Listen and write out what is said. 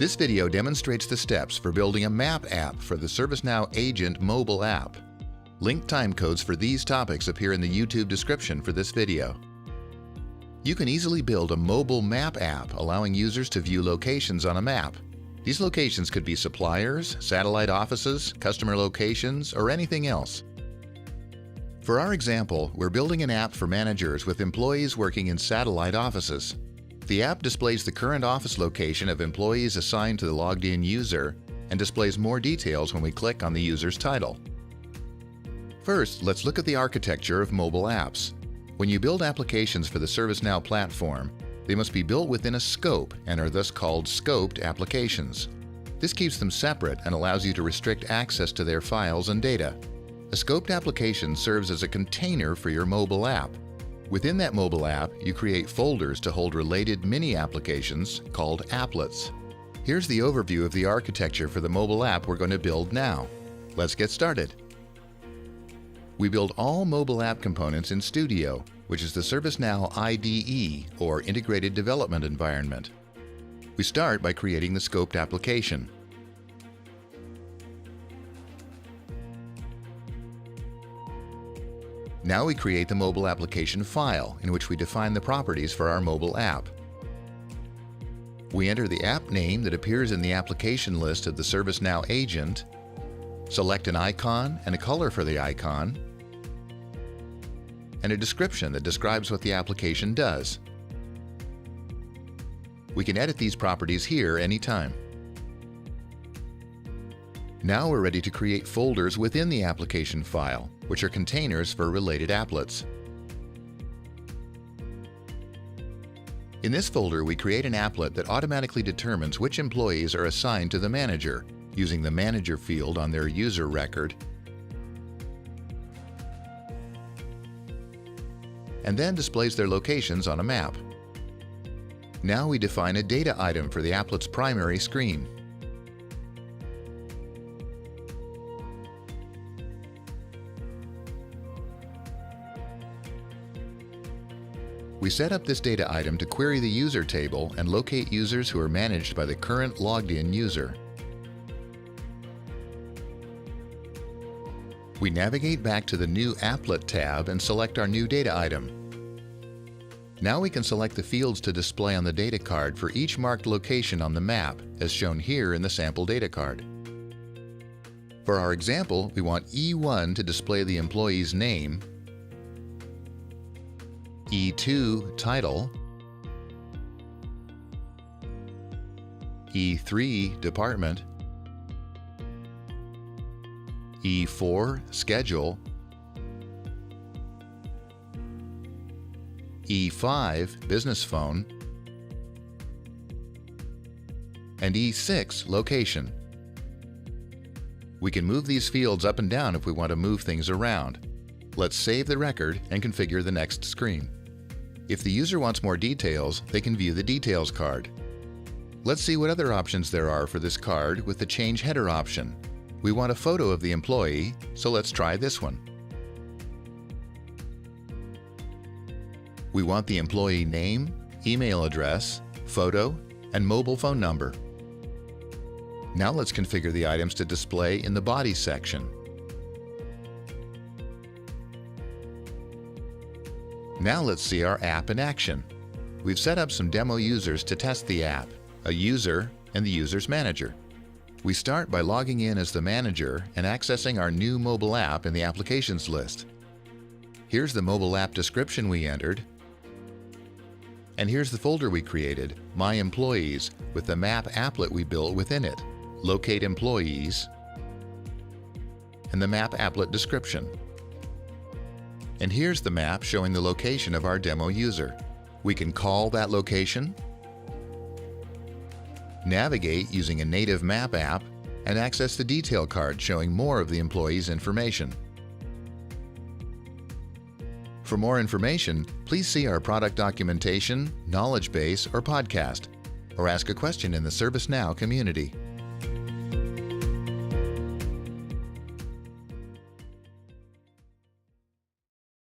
This video demonstrates the steps for building a map app for the ServiceNow Agent mobile app. Linked timecodes for these topics appear in the YouTube description for this video. You can easily build a mobile map app allowing users to view locations on a map. These locations could be suppliers, satellite offices, customer locations, or anything else. For our example, we're building an app for managers with employees working in satellite offices. The app displays the current office location of employees assigned to the logged-in user and displays more details when we click on the user's title. First, let's look at the architecture of mobile apps. When you build applications for the ServiceNow platform, they must be built within a scope and are thus called scoped applications. This keeps them separate and allows you to restrict access to their files and data. A scoped application serves as a container for your mobile app. Within that mobile app, you create folders to hold related mini applications called applets. Here's the overview of the architecture for the mobile app we're going to build now. Let's get started. We build all mobile app components in Studio, which is the ServiceNow IDE, or Integrated Development Environment. We start by creating the scoped application. Now we create the mobile application file, in which we define the properties for our mobile app. We enter the app name that appears in the application list of the ServiceNow agent, select an icon and a color for the icon, and a description that describes what the application does. We can edit these properties here anytime. Now we're ready to create folders within the application file, which are containers for related applets. In this folder, we create an applet that automatically determines which employees are assigned to the manager, using the manager field on their user record, and then displays their locations on a map. Now we define a data item for the applet's primary screen. We set up this data item to query the user table and locate users who are managed by the current logged-in user. We navigate back to the New Applet tab and select our new data item. Now we can select the fields to display on the data card for each marked location on the map, as shown here in the sample data card. For our example, we want E1 to display the employee's name, E2 title, E3 department, E4 schedule, E5 business phone, and E6 location. We can move these fields up and down if we want to move things around. Let's save the record and configure the next screen. If the user wants more details, they can view the details card. Let's see what other options there are for this card with the Change Header option. We want a photo of the employee, so let's try this one. We want the employee name, email address, photo, and mobile phone number. Now let's configure the items to display in the body section. Now let's see our app in action. We've set up some demo users to test the app, a user and the user's manager. We start by logging in as the manager and accessing our new mobile app in the applications list. Here's the mobile app description we entered, and here's the folder we created, My Employees, with the map applet we built within it, Locate Employees, and the map applet description. And here's the map showing the location of our demo user. We can call that location, navigate using a native map app, and access the detail card showing more of the employee's information. For more information, please see our product documentation, knowledge base, or podcast, or ask a question in the ServiceNow community.